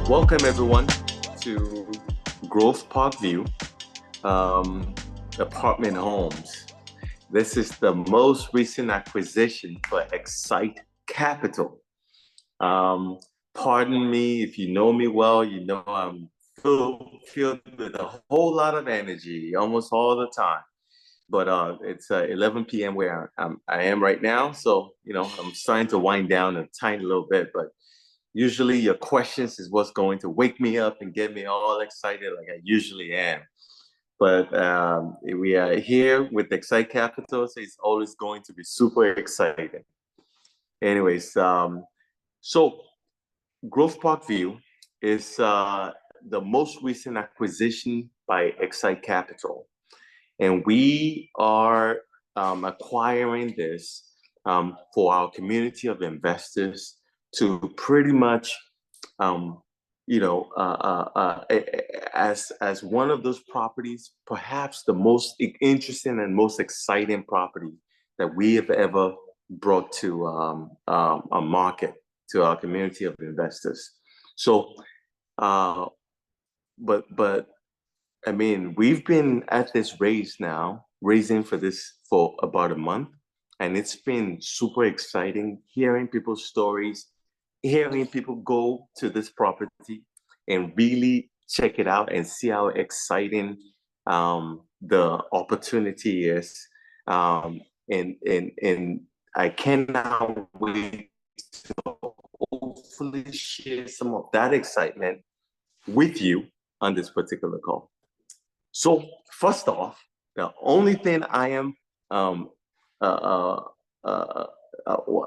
Welcome everyone to Grove Parkview apartment homes. This is the most recent acquisition for XSITE Capital. Um, Pardon me if you know me well, you know I'm filled with a whole lot of energy almost all the time. But it's 11 p.m. where I am right now, so I'm starting to wind down a tiny little bit, but usually your questions is what's going to wake me up and get me all excited like I usually am. But we are here with Excite Capital, so it's always going to be super exciting. Anyways, so Grove Park View is the most recent acquisition by Excite Capital. And we are acquiring this for our community of investors to pretty much, um, as one of those properties, perhaps the most interesting and most exciting property that we have ever brought to a market, to our community of investors. So, uh, but I mean, we've been at this raise now, raising for this for about a month, and it's been super exciting hearing people's stories, hearing people go to this property and really check it out and see how exciting the opportunity is. And I cannot wait to hopefully share some of that excitement with you on this particular call. So first off, the only thing um, uh, uh,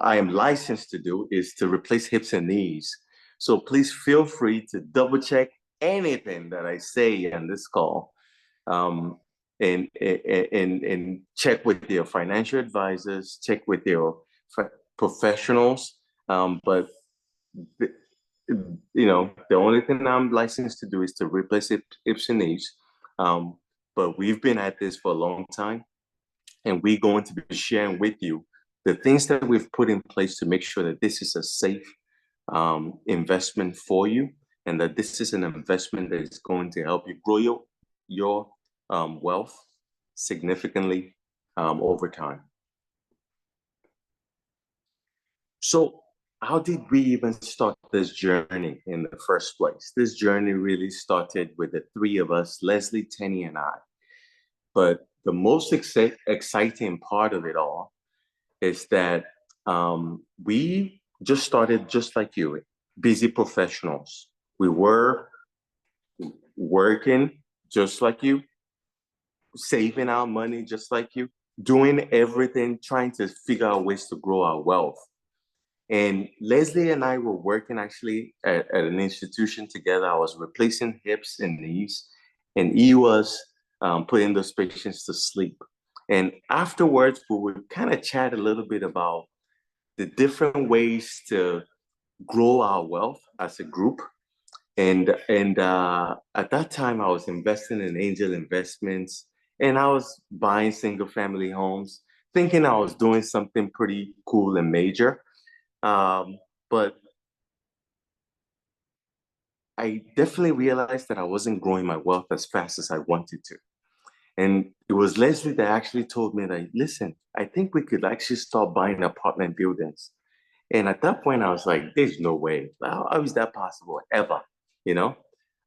I am licensed to do is to replace hips and knees. So please feel free to double check anything that I say on this call, um, and check with your financial advisors, check with your professionals. But the only thing I'm licensed to do is to replace hips and knees. But we've been at this for a long time, and we're going to be sharing with you the things that we've put in place to make sure that this is a safe investment for you, and that this is an investment that is going to help you grow your wealth significantly over time. So how did we even start this journey in the first place? This journey really started with the three of us, Leslie, Tenny, and I. But the most exciting part of it all is that we just started just like you, busy professionals. We were working just like you, saving our money just like you, doing everything, trying to figure out ways to grow our wealth. And Leslie and I were working actually at an institution together. I was replacing hips and knees, and he was putting those patients to sleep. And afterwards, we would kind of chat a little bit about the different ways to grow our wealth as a group. And at that time, I was investing in angel investments, and I was buying single family homes, thinking I was doing something pretty cool and major. But I definitely realized that I wasn't growing my wealth as fast as I wanted to. And it was Leslie that actually told me that, listen, I think we could actually start buying apartment buildings. And at that point, I was like, there's no way. How is that possible ever? You know?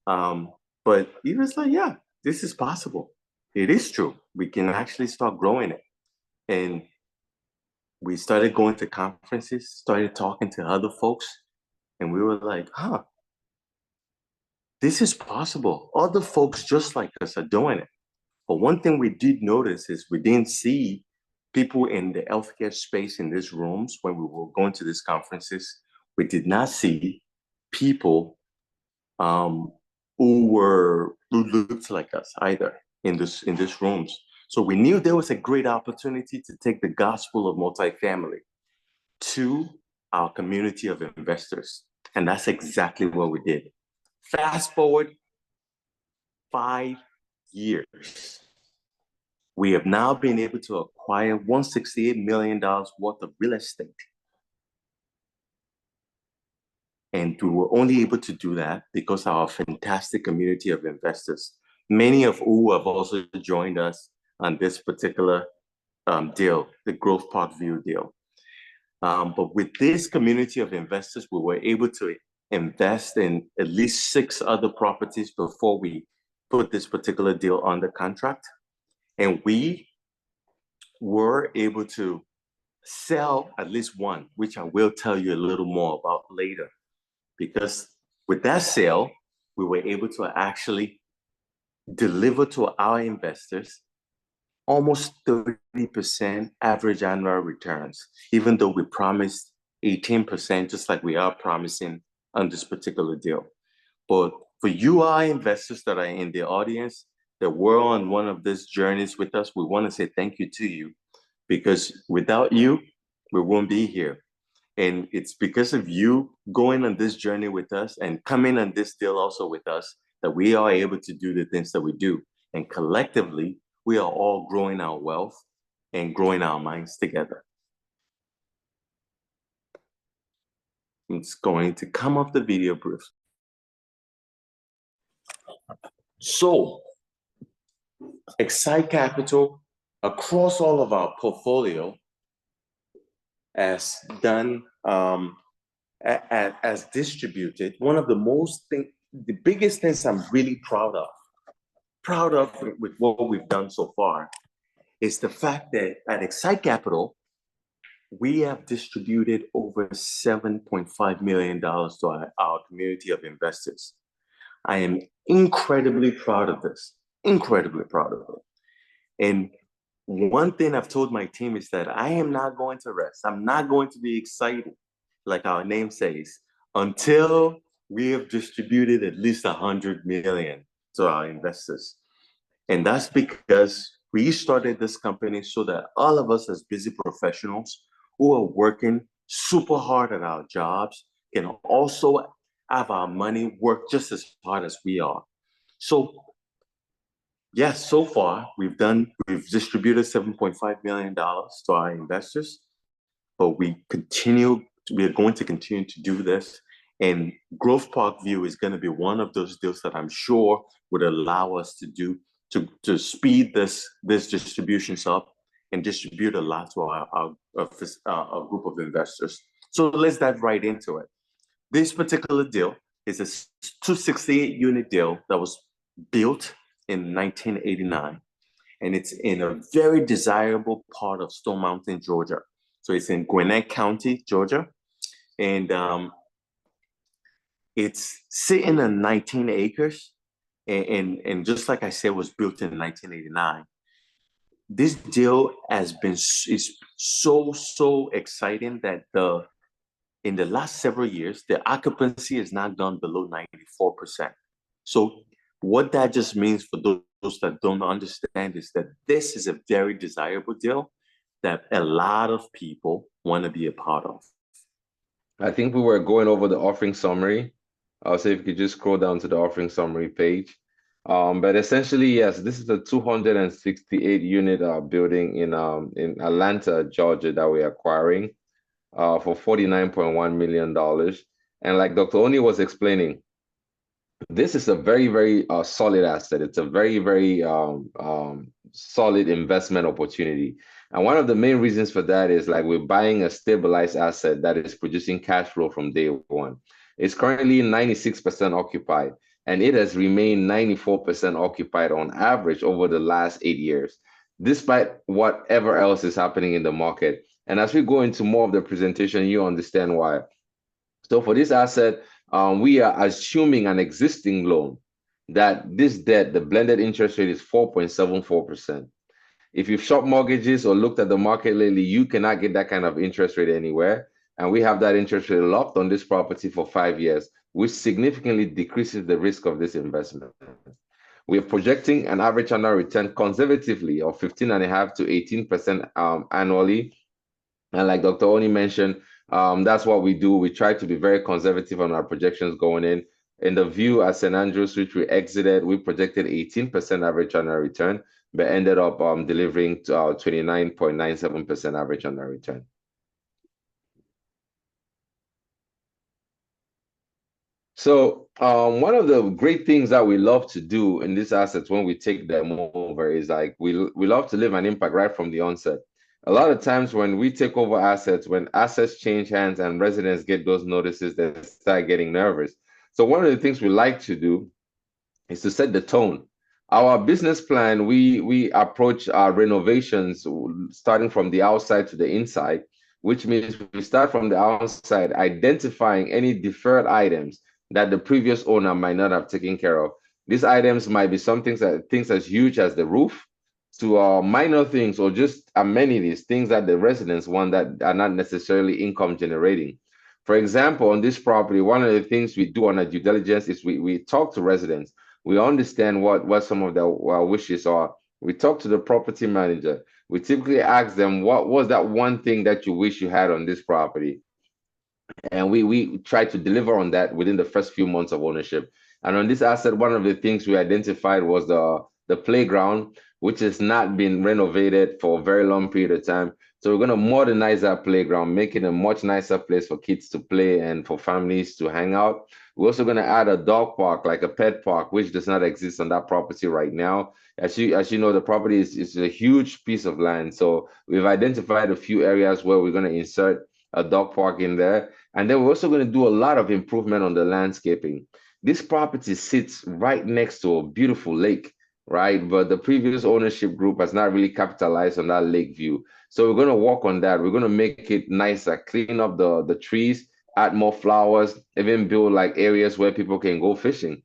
Um, but he was like, yeah, this is possible. It is true. We can actually start growing it. And we started going to conferences, started talking to other folks, and we were like, huh, this is possible. Other folks just like us are doing it. But one thing we did notice is we didn't see people in the healthcare space in these rooms when we were going to these conferences. We did not see people um, who looked like us either in these rooms. So we knew there was a great opportunity to take the gospel of multifamily to our community of investors. And that's exactly what we did. Fast forward 5 years. We have now been able to acquire $168 million worth of real estate. And we were only able to do that because of our fantastic community of investors, many of who have also joined us on this particular deal, the Growth Parkview deal. But with this community of investors, we were able to invest in at least 6 other properties before we put this particular deal under contract. And we were able to sell at least one, which I will tell you a little more about later. Because with that sale, we were able to actually deliver to our investors almost 30% average annual returns, even though we promised 18%, just like we are promising on this particular deal. But for you, our investors that are in the audience, that were on one of these journeys with us, we want to say thank you to you, because without you, we won't be here. And it's because of you going on this journey with us and coming on this deal also with us that we are able to do the things that we do. And collectively, we are all growing our wealth and growing our minds together. It's going to come off the video, Bruce. So, XSITE Capital, across all of our portfolio, as done, as distributed, one of the biggest things I'm really proud of with what we've done so far is the fact that at XSITE Capital, we have distributed over $7.5 million to our community of investors. I am incredibly proud of this, incredibly proud of it. And one thing I've told my team is that I am not going to rest. I'm not going to be excited, like our name says, until we have distributed at least 100 million to our investors. And that's because we started this company so that all of us as busy professionals who are working super hard at our jobs can also have our money work just as hard as we are. So yes, so far we've distributed $7.5 million to our investors, but we are going to continue to do this. And Growth Parkview is going to be one of those deals that I'm sure would allow us to speed this distributions up and distribute a lot to our group of investors. So let's dive right into it. This particular deal is a 268 unit deal that was built in 1989, and it's in a very desirable part of Stone Mountain, Georgia. So it's in Gwinnett County, Georgia, and it's sitting on 19 acres. And just like I said, was built in 1989. This deal is so exciting that in the last several years, the occupancy has not gone below 94%. So what that just means for those that don't understand is that this is a very desirable deal that a lot of people want to be a part of. I think we were going over the offering summary. I'll say if you could just scroll down to the offering summary page. But essentially, yes, this is a 268 unit building in Atlanta, Georgia, that we're acquiring for $49.1 million. And like Dr. Oni was explaining, this is a very, very solid asset. It's a very, very solid investment opportunity. And one of the main reasons for that is like we're buying a stabilized asset that is producing cash flow from day one. It's currently 96% occupied, and it has remained 94% occupied on average over the last 8 years, despite whatever else is happening in the market. And as we go into more of the presentation, you understand why. So for this asset, we are assuming an existing loan that this debt, the blended interest rate is 4.74%. If you've shopped mortgages or looked at the market lately, you cannot get that kind of interest rate anywhere. And we have that interest rate locked on this property for 5 years, which significantly decreases the risk of this investment. We are projecting an average annual return conservatively of 15.5% to 18% annually. And like Dr. Oni mentioned, that's what we do. We try to be very conservative on our projections going in. In the view at St. Andrews, which we exited, we projected 18% average annual return, but ended up delivering 29.97% average annual return. So one of the great things that we love to do in these assets when we take them over is like we love to leave an impact right from the onset. A lot of times when we take over assets, when assets change hands and residents get those notices, they start getting nervous. So one of the things we like to do is to set the tone. Our business plan, we approach our renovations starting from the outside to the inside, which means we start from the outside, identifying any deferred items that the previous owner might not have taken care of. These items might be something that things as huge as the roof to minor things or just amenities, things that the residents want that are not necessarily income generating. For example, on this property, one of the things we do on a due diligence is we talk to residents. We understand what some of their wishes are. We talk to the property manager. We typically ask them, what was that one thing that you wish you had on this property? And we try to deliver on that within the first few months of ownership. And on this asset, one of the things we identified was the playground, which has not been renovated for a very long period of time. So we're going to modernize that playground, make it a much nicer place for kids to play and for families to hang out. We're also going to add a dog park, like a pet park, which does not exist on that property right now. As you know, the property is a huge piece of land. So we've identified a few areas where we're going to insert a dog park in there. And then we're also going to do a lot of improvement on the landscaping. This property sits right next to a beautiful lake, right? But the previous ownership group has not really capitalized on that lake view. So we're going to work on that. We're going to make it nicer, clean up the trees, add more flowers, even build like areas where people can go fishing.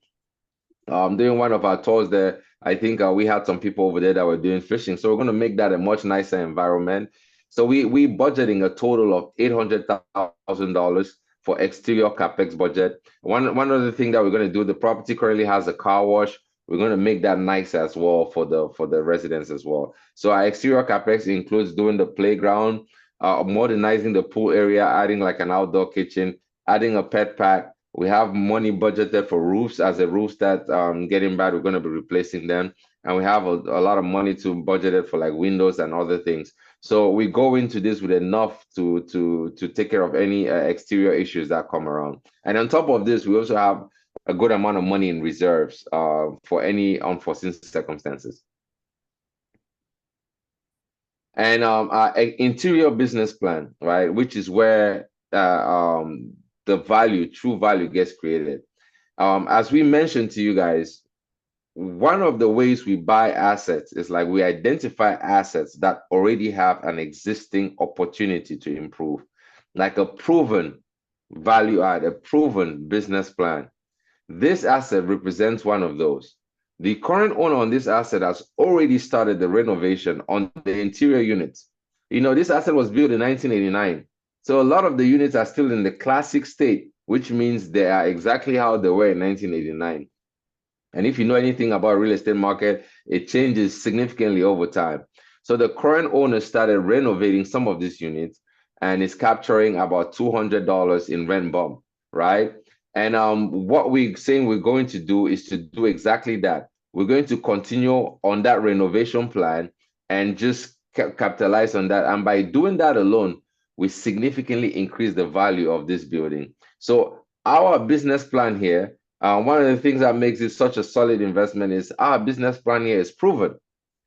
During one of our tours there, I think we had some people over there that were doing fishing. So we're going to make that a much nicer environment. So we budgeting a total of $800,000 for exterior capex budget. One other thing that we're going to do, the property currently has a car wash. We're going to make that nice as well for the residents as well. So our exterior capex includes doing the playground, modernizing the pool area, adding like an outdoor kitchen, adding a pet pack. We have money budgeted for roofs. As the roofs that getting bad, we're going to be replacing them, and we have a lot of money to budgeted for like windows and other things. So we go into this with enough to take care of any exterior issues that come around. And on top of this, we also have a good amount of money in reserves for any unforeseen circumstances. And our interior business plan, right, which is where the value, true value, gets created. As we mentioned to you guys, one of the ways we buy assets is like we identify assets that already have an existing opportunity to improve, like a proven value add, a proven business plan. This asset represents one of those. The current owner on this asset has already started the renovation on the interior units. You know, this asset was built in 1989. So a lot of the units are still in the classic state, which means they are exactly how they were in 1989. And if you know anything about real estate market, it changes significantly over time. So the current owner started renovating some of these units and is capturing about $200 in rent bump, right? And what we're saying we're going to do is to do exactly that. We're going to continue on that renovation plan and just capitalize on that. And by doing that alone, we significantly increase the value of this building. So our business plan here, one of the things that makes it such a solid investment is our business plan here is proven.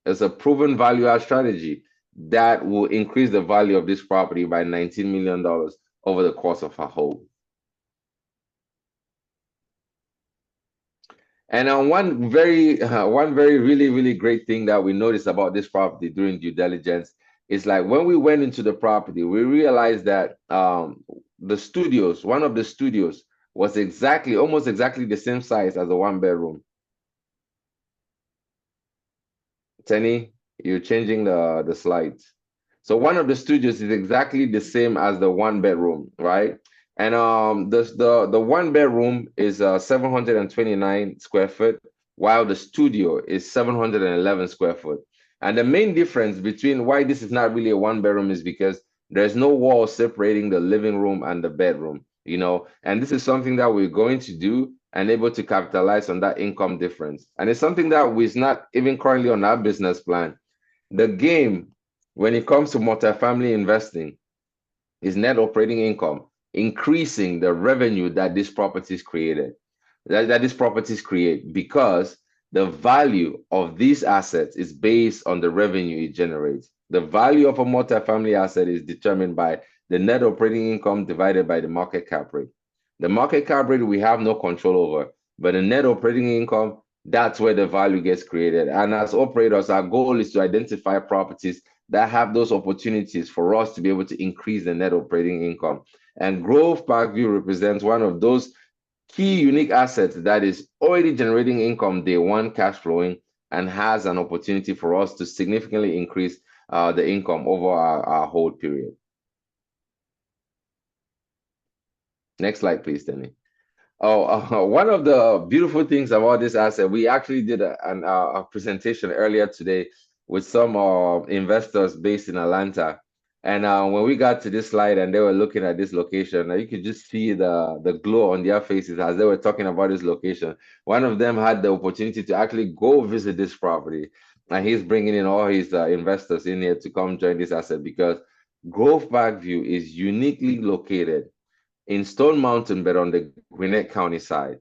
It's a proven value add strategy that will increase the value of this property by $19 million over the course of our hold. And one very really great thing that we noticed about this property during due diligence is like when we went into the property, we realized that the studios, one of the studios, was almost exactly the same size as a one bedroom. Tenny, you're changing the slides. So one of the studios is exactly the same as the one bedroom, right? And the one bedroom is 729 square foot, while the studio is 711 square foot. And the main difference between why this is not really a one bedroom is because there's no wall separating the living room and the bedroom, you know. And this is something that we're going to do and able to capitalize on that income difference. And it's something that is not even currently on our business plan. The game when it comes to multifamily investing is net operating income, increasing the revenue that this property is created. that these properties create, because the value of these assets is based on the revenue it generates. The value of a multifamily asset is determined by the net operating income divided by the market cap rate. The market cap rate we have no control over, but the net operating income, that's where the value gets created. And as operators, our goal is to identify properties that have those opportunities for us to be able to increase the net operating income. And Grove Parkview represents one of those key unique assets that is already generating income day one, cash flowing, and has an opportunity for us to significantly increase the income over our hold period. Next slide, please, Danny. Oh, one of the beautiful things about this asset, we actually did a presentation earlier today with some investors based in Atlanta. And when we got to this slide and they were looking at this location, you could just see the glow on their faces as they were talking about this location. One of them had the opportunity to actually go visit this property, and he's bringing in all his investors in here to come join this asset because Grove Parkview is uniquely located in Stone Mountain, but on the Gwinnett County side.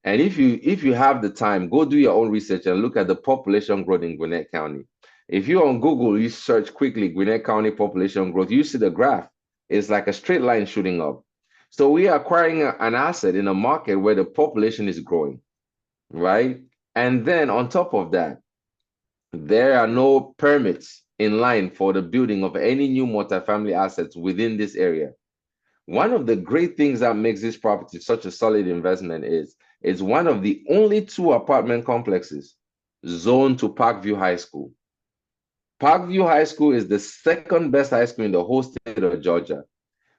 And if you have the time, go do your own research and look at the population growth in Gwinnett County. If you're on Google, you search quickly Gwinnett County population growth, you see the graph. It's like a straight line shooting up. So we are acquiring an asset in a market where the population is growing, right? And then on top of that, there are no permits in line for the building of any new multifamily assets within this area. One of the great things that makes this property such a solid investment is it's one of the only 2 apartment complexes zoned to Parkview High School. Parkview High School is the second best high school in the whole state of Georgia.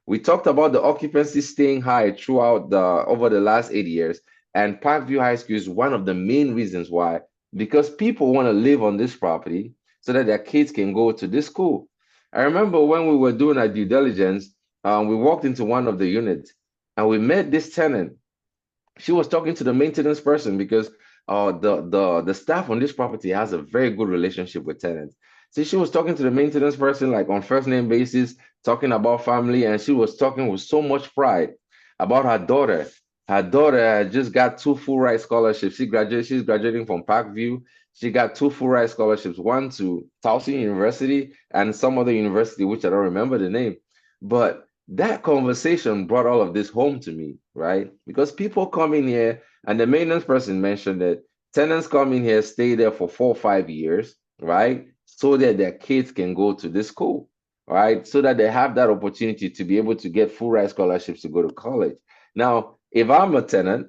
We talked about the occupancy staying high throughout over the last 8 years, and Parkview High School is one of the main reasons why, because people want to live on this property so that their kids can go to this school. I remember when we were doing our due diligence, we walked into one of the units and we met this tenant. She was talking to the maintenance person because the staff on this property has a very good relationship with tenants. So she was talking to the maintenance person like on first name basis, talking about family, and she was talking with so much pride about her daughter. Her daughter had just got 2 full ride scholarships. She's graduating from Parkview. She got 2 full ride scholarships, one to Towson University and some other university, which I don't remember the name. But that conversation brought all of this home to me, right? Because people come in here, and the maintenance person mentioned that tenants come in here, stay there for 4 or 5 years, right? So that their kids can go to this school, right? So that they have that opportunity to be able to get full ride scholarships to go to college. Now, if I'm a tenant,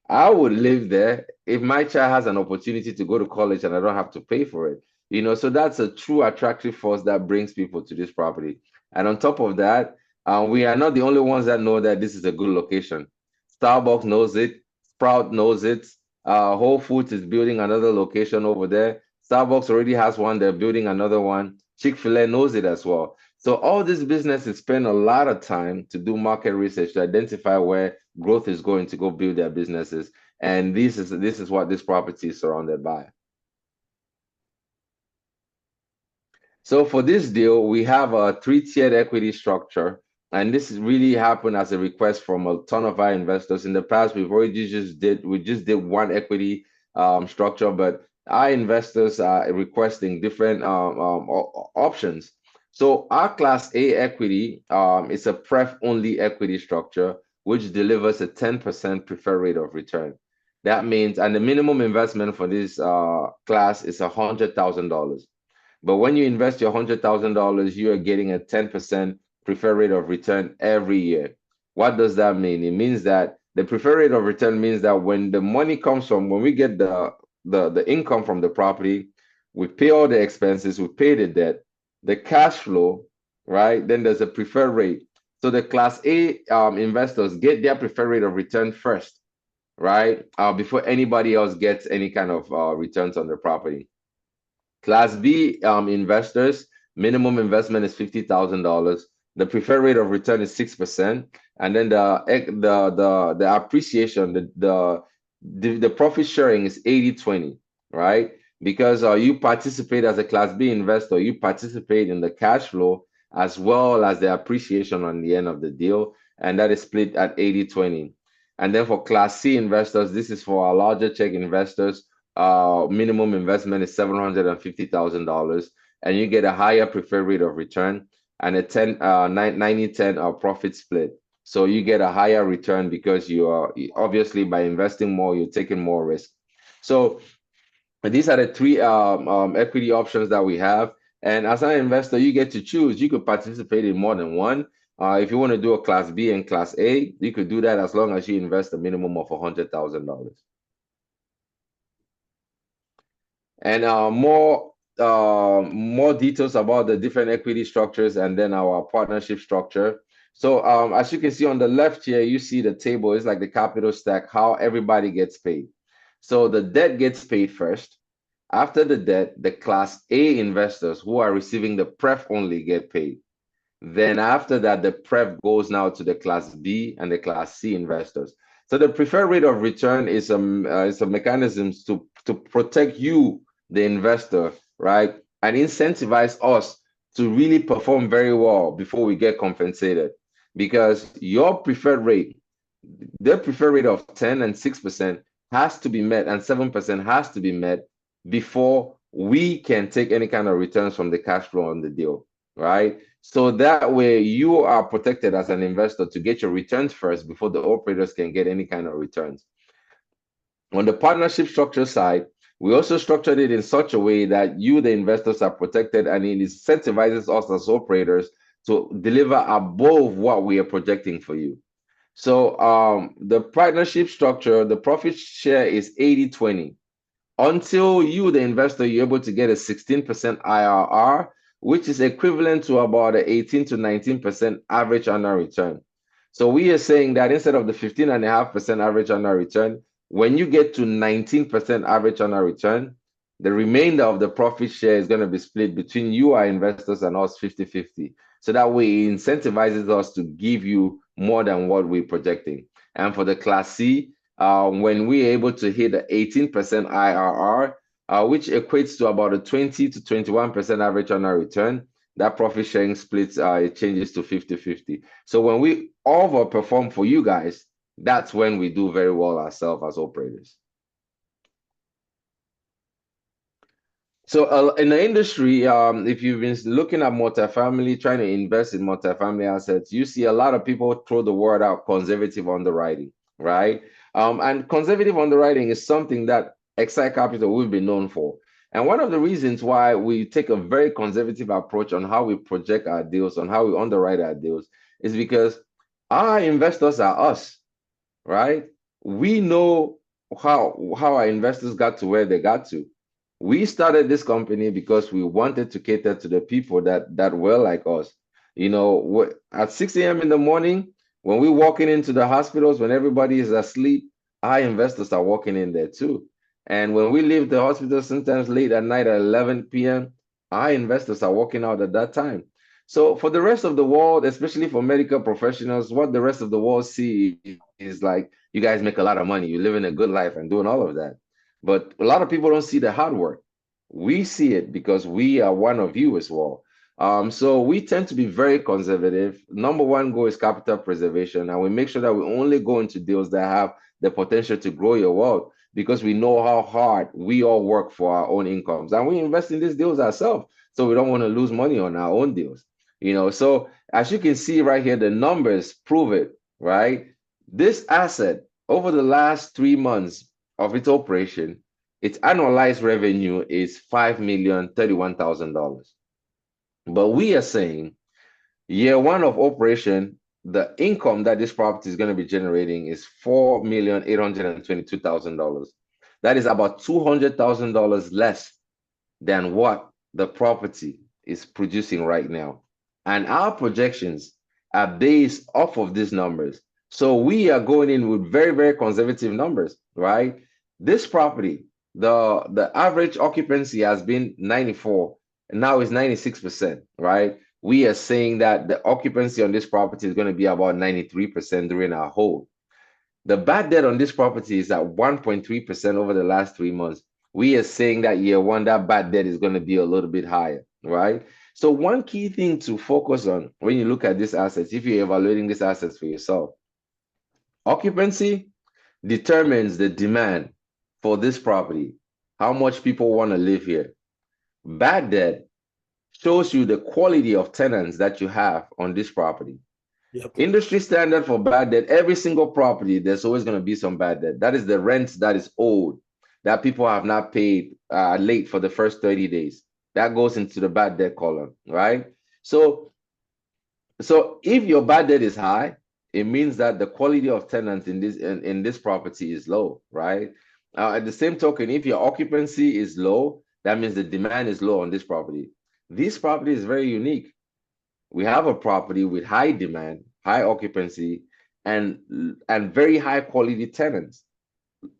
I would live there if my child has an opportunity to go to college and I don't have to pay for it. So that's a true attractive force that brings people to this property. And on top of that, we are not the only ones that know that this is a good location. Starbucks knows it. Sprout knows it. Whole Foods is building another location over there. Starbucks already has one. They're building another one. Chick-fil-A knows it as well. So all these businesses spend a lot of time to do market research to identify where growth is going to go build their businesses. And this is what this property is surrounded by. So for this deal, we have a 3-tiered equity structure, and this really happened as a request from a ton of our investors. In the past, we just did one equity structure, but our investors are requesting different options. So our Class A equity is a pref only equity structure, which delivers a 10% preferred rate of return. That means, and the minimum investment for this class is $100,000. But when you invest your $100,000, you are getting a 10% preferred rate of return every year. What does that mean? It means that the preferred rate of return means that when the money comes from, when we get the income from the property, we pay all the expenses, we pay the debt, the cash flow, right? Then there's a preferred rate. So the Class A investors get their preferred rate of return first, right? Before anybody else gets any kind of returns on the property. Class B investors, minimum investment is $50,000. The preferred rate of return is 6%, and then the appreciation, the profit sharing is 80-20, right? Because you participate as a Class B investor, you participate in the cash flow as well as the appreciation on the end of the deal, and that is split at 80-20. And then for Class C investors, this is for our larger check investors. Minimum investment is $750,000, and you get a higher preferred rate of return and a 90-10 profit split. So you get a higher return because you are obviously by investing more, you're taking more risk. So these are the three equity options that we have. And as an investor, you get to choose. You could participate in more than one. If you want to do a Class B and Class A, you could do that as long as you invest a minimum of $100,000. And more details about the different equity structures and then our partnership structure. So as you can see on the left here, you see the table is like the capital stack, how everybody gets paid. So the debt gets paid first. After the debt, the Class A investors who are receiving the pref only get paid. Then after that, the pref goes now to the Class B and the Class C investors. So the preferred rate of return is a mechanism to protect you, the investor, right, and incentivize us to really perform very well before we get compensated. Because your preferred rate, their preferred rate of 10 and 6% has to be met, and 7% has to be met before we can take any kind of returns from the cash flow on the deal, right? So that way you are protected as an investor to get your returns first before the operators can get any kind of returns. On the partnership structure side, we also structured it in such a way that you, the investors, are protected, and it incentivizes us as operators to deliver above what we are projecting for you. So the partnership structure, the profit share is 80-20. Until you, the investor, you're able to get a 16% IRR, which is equivalent to about an 18 to 19% average annual return. So we are saying that instead of the 15.5% average annual return, when you get to 19% average annual return, the remainder of the profit share is going to be split between you, our investors, and us 50-50. So that way it incentivizes us to give you more than what we're projecting. And for the Class C, when we're able to hit the 18% IRR, which equates to about a 20 to 21% average annual return, that profit sharing splits, it changes to 50-50. So when we overperform for you guys, that's when we do very well ourselves as operators. So in the industry, if you've been looking at multifamily, trying to invest in multifamily assets, you see a lot of people throw the word out conservative underwriting, right? And conservative underwriting is something that XSITE Capital will be known for. And one of the reasons why we take a very conservative approach on how we project our deals, on how we underwrite our deals, is because our investors are us, right? We know how our investors got to where they got to. We started this company because we wanted to cater to the people that were like us. You know, at 6 a.m. in the morning, when we're walking into the hospitals, when everybody is asleep, our investors are walking in there too. And when we leave the hospital sometimes late at night at 11 p.m., our investors are walking out at that time. So for the rest of the world, especially for medical professionals, what the rest of the world see is like, you guys make a lot of money, you're living a good life and doing all of that. But a lot of people don't see the hard work. We see it because we are one of you as well. So we tend to be very conservative. Number one goal is capital preservation, and we make sure that we only go into deals that have the potential to grow your wealth, because we know how hard we all work for our own incomes, and we invest in these deals ourselves. So we don't want to lose money on our own deals. You know, so as you can see right here, the numbers prove it, right? This asset over the last 3 months of its operation, its annualized revenue is $5,031,000. But we are saying year one of operation, the income that this property is going to be generating is $4,822,000. That is about $200,000 less than what the property is producing right now. And our projections are based off of these numbers. So we are going in with very, very conservative numbers, right? This property, the average occupancy has been 94, and now it's 96%, right? We are saying that the occupancy on this property is going to be about 93% during our hold. The bad debt on this property is at 1.3% over the last 3 months. We are saying that year one, that bad debt is going to be a little bit higher, right? So one key thing to focus on when you look at these assets, if you're evaluating these assets for yourself, Occupancy determines the demand for this property, how much people want to live here. Bad debt shows you the quality of tenants that you have on this property. Yep. Industry standard for bad debt, every single property, there's always going to be some bad debt. That is the rent that is owed, that people have not paid late for the first 30 days. That goes into the bad debt column, right? So if your bad debt is high, it means that the quality of tenants in this property is low, right? At the same token, if your occupancy is low, that means the demand is low on this property. This property is very unique. We have a property with high demand, high occupancy, and very high quality tenants,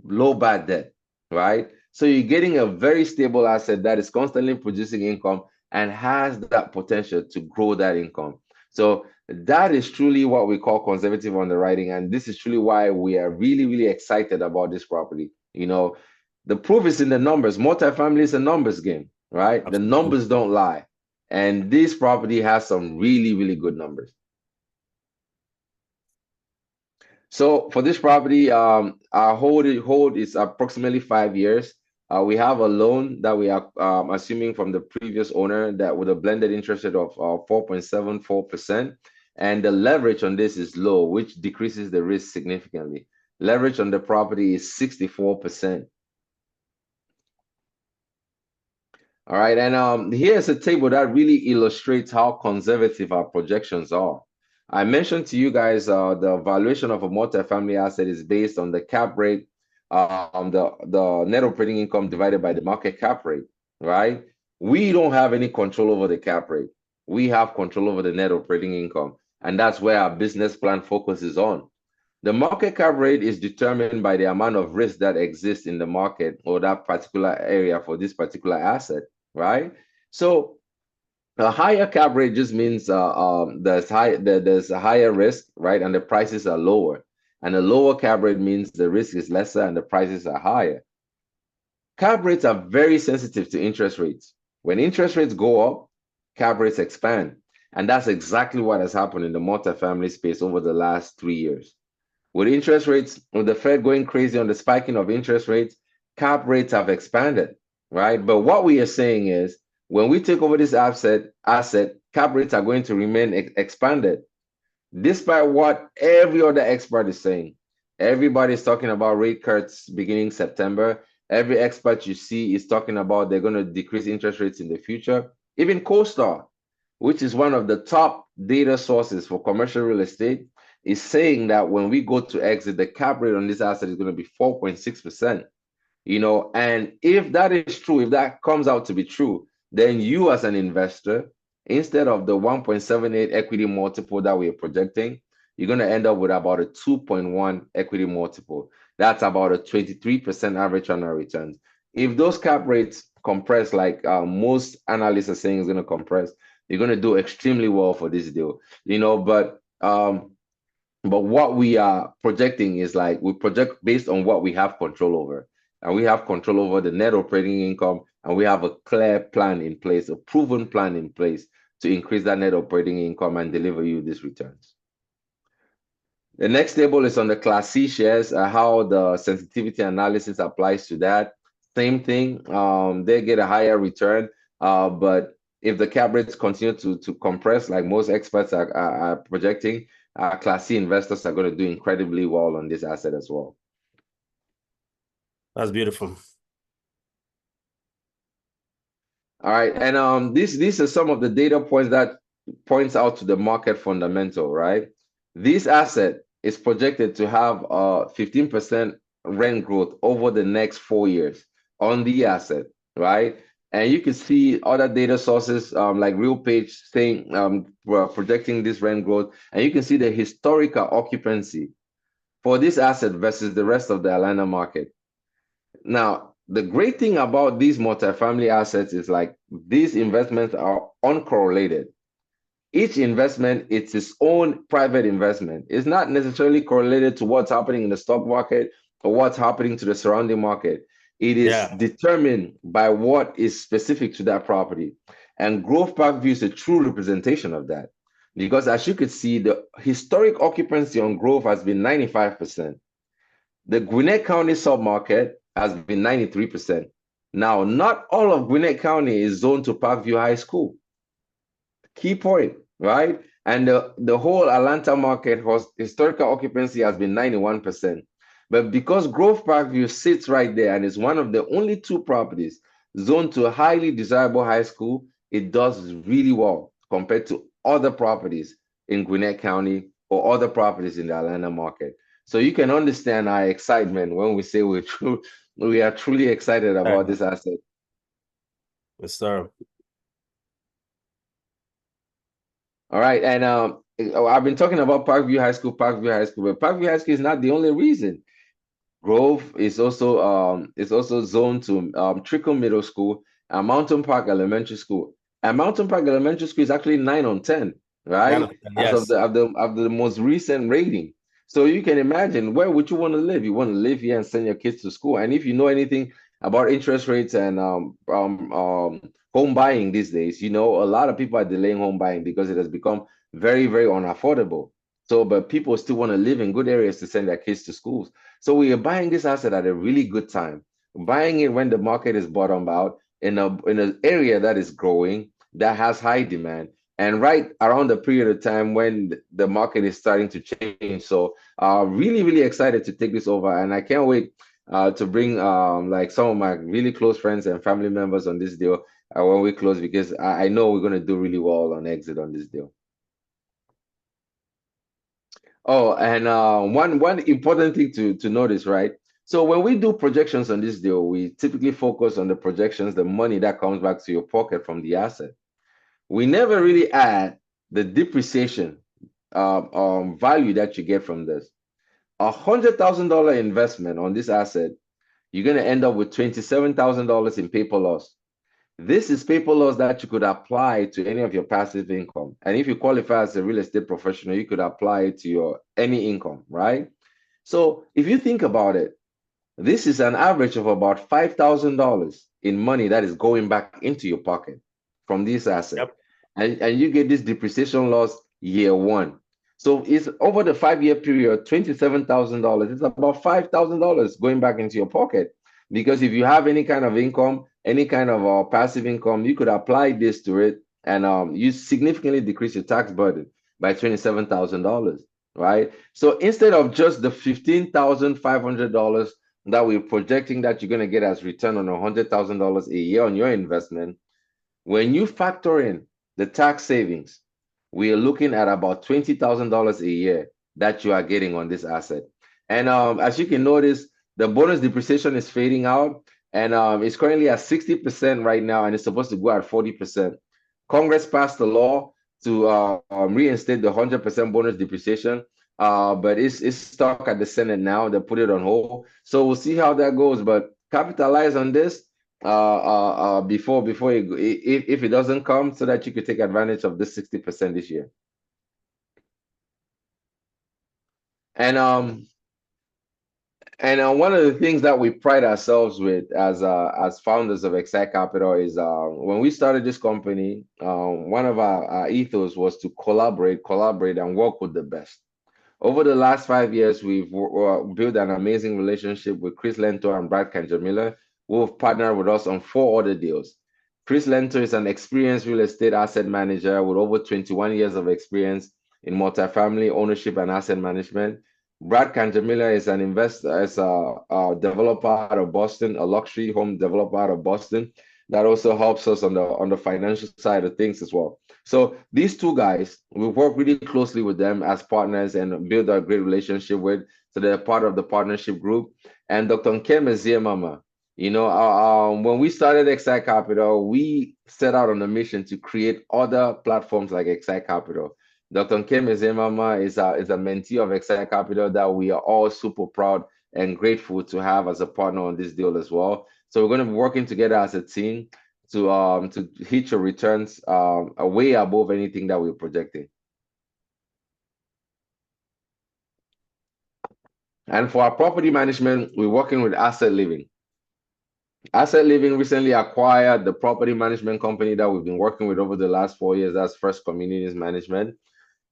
low bad debt, right? So you're getting a very stable asset that is constantly producing income and has that potential to grow that income. So that is truly what we call conservative underwriting, and this is truly why we are really, really excited about this property. You know, the proof is in the numbers. Multifamily is a numbers game, right? Absolutely. The numbers don't lie. And this property has some really, really good numbers. So for this property, our hold is approximately 5 years. We have a loan that we are assuming from the previous owner that with a blended interest rate of 4.74%. And the leverage on this is low, which decreases the risk significantly. Leverage on the property is 64%. All right, and here's a table that really illustrates how conservative our projections are. I mentioned to you guys the valuation of a multifamily asset is based on the cap rate, the net operating income divided by the market cap rate, right? We don't have any control over the cap rate. We have control over the net operating income, and that's where our business plan focuses on. The market cap rate is determined by the amount of risk that exists in the market or that particular area for this particular asset, right? So a higher cap rate just means there's a higher risk, right? And the prices are lower. And a lower cap rate means the risk is lesser and the prices are higher. Cap rates are very sensitive to interest rates. When interest rates go up, cap rates expand. And that's exactly what has happened in the multifamily space over the last 3 years. With interest rates, with the Fed going crazy on the spiking of interest rates, cap rates have expanded, right? But what we are saying is when we take over this asset, cap rates are going to remain expanded, despite what every other expert is saying. Everybody's talking about rate cuts beginning September. Every expert you see is talking about they're going to decrease interest rates in the future. Even CoStar, which is one of the top data sources for commercial real estate, is saying that when we go to exit, the cap rate on this asset is going to be 4.6%. You know, and if that is true, if that comes out to be true, then you as an investor, instead of the 1.78 equity multiple that we are projecting, you're going to end up with about a 2.1 equity multiple. That's about a 23% average annual returns. If those cap rates compress like most analysts are saying is going to compress, you're going to do extremely well for this deal. You know, but what we are projecting is like we project based on what we have control over. And we have control over the net operating income, and we have a clear plan in place, a proven plan in place to increase that net operating income and deliver you these returns. The next table is on the Class C shares, how the sensitivity analysis applies to that. Same thing, they get a higher return, but if the cap rates continue to compress, like most experts are projecting, Class C investors are going to do incredibly well on this asset as well. That's beautiful. All right, and these are some of the data points that points out to the market fundamental, right? This asset is projected to have 15% rent growth over the next 4 years on the asset, right? And you can see other data sources like RealPage saying we're projecting this rent growth, and you can see the historical occupancy for this asset versus the rest of the Atlanta market. Now, the great thing about these multifamily assets is like these investments are uncorrelated. Each investment, it's its own private investment. It's not necessarily correlated to what's happening in the stock market or what's happening to the surrounding market. It is determined by what is specific to that property. And Grove Parkview is a true representation of that. because as you could see, the historic occupancy on Grove has been 95%. The Gwinnett County submarket has been 93%. Now, not all of Gwinnett County is zoned to Parkview High School. Key point, right? And the whole Atlanta market historical occupancy has been 91%. But because Grove Parkview sits right there and is one of the only two properties zoned to a highly desirable high school, it does really well compared to other properties in Gwinnett County or other properties in the Atlanta market. So you can understand our excitement when we say we are truly excited about this asset. Yes, sir. All right, and I've been talking about Parkview High School, but Parkview High School is not the only reason. Grove is also zoned to Trickle Middle School and Mountain Park Elementary School. And Mountain Park Elementary School is actually 9 on 10, right? 9 on 10, As yes. of the most recent rating. So you can imagine, where would you want to live? You want to live here and send your kids to school. And if you know anything about interest rates and home buying these days, you know a lot of people are delaying home buying because it has become very, very unaffordable. So, but people still want to live in good areas to send their kids to schools. So we are buying this asset at a really good time, buying it when the market is bottomed out in an area that is growing, that has high demand, and right around the period of time when the market is starting to change. So really, really excited to take this over, and I can't wait to bring like some of my really close friends and family members on this deal when we close, because I know we're going to do really well on exit on this deal. Oh, and one important thing to notice, right? So when we do projections on this deal, we typically focus on the projections, the money that comes back to your pocket from the asset. We never really add the depreciation value that you get from this. $100,000 investment on this asset, you're going to end up with $27,000 in paper loss. This is paper loss that you could apply to any of your passive income. And if you qualify as a real estate professional, you could apply it to your any income, right? So if you think about it, this is an average of about $5,000 in money that is going back into your pocket from this asset. Yep. And you get this depreciation loss year one. So it's over the 5-year period, $27,000. It's about $5,000 going back into your pocket. Because if you have any kind of income, any kind of passive income, you could apply this to it, and you significantly decrease your tax burden by $27,000, right? So instead of just the $15,500 that we're projecting that you're going to get as return on $100,000 a year on your investment, when you factor in the tax savings, we are looking at about $20,000 a year that you are getting on this asset. And as you can notice, the bonus depreciation is fading out, and it's currently at 60% right now, and it's supposed to go at 40%. Congress passed a law to reinstate the 100% bonus depreciation, but it's stuck at the Senate now. They put it on hold, so we'll see how that goes. But capitalize on this before if it doesn't come, so that you could take advantage of this 60% this year. And one of the things that we pride ourselves with as founders of XSITE Capital is when we started this company, one of our ethos was to collaborate, and work with the best. Over the last 5 years, we've built an amazing relationship with Chris Lento and Brad Kanjamila, who have partnered with us on 4 other deals. Chris Lento is an experienced real estate asset manager with over 21 years of experience in multifamily ownership and asset management. Brad Kanjamila is an investor, is a developer out of Boston, a luxury home developer out of Boston that also helps us on the financial side of things as well. So these two guys, we work really closely with them as partners and build a great relationship with. So they're part of the partnership group. And Dr. Nkem Eziemama, you know, when we started XSITE Capital, we set out on a mission to create other platforms like XSITE Capital. Dr. Nkem Eziemama is a mentee of XSITE Capital that we are all super proud and grateful to have as a partner on this deal as well. So we're going to be working together as a team to hit your returns way above anything that we're projecting. And for our property management, we're working with Asset Living. Asset Living recently acquired the property management company that we've been working with over the last 4 years. That's First Communities Management.